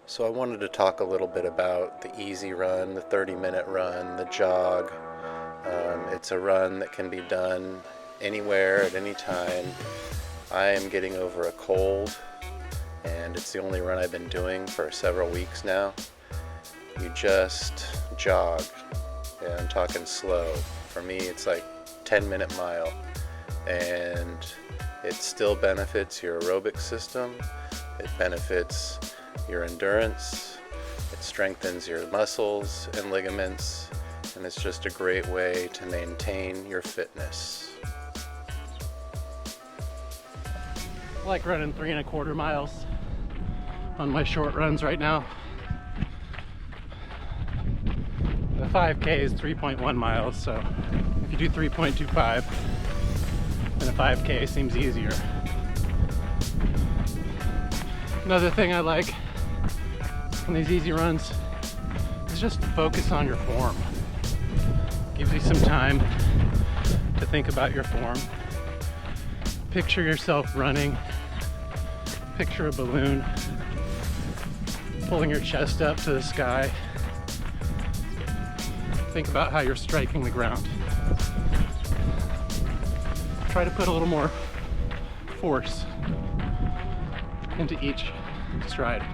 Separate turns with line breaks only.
So I wanted to talk a little bit about the easy run, the 30-minute run, the jog. It's a run that can be done anywhere at any time. I am getting over a cold, and it's the only run I've been doing for several weeks now. You just jog, and I'm talking slow. For me, it's like 10-minute mile, and it still benefits your aerobic system. It benefits your endurance. It strengthens your muscles and ligaments, and it's just a great way to maintain your fitness.
I like running 3.25 miles on my short runs right now. The 5K is 3.1 miles, so if you do 3.25, then a 5K seems easier. Another thing I like on these easy runs is just to focus on your form. Gives you some time to think about your form. Picture yourself running. Picture a balloon pulling your chest up to the sky. Think about how you're striking the ground. Try to put a little more force into each stride.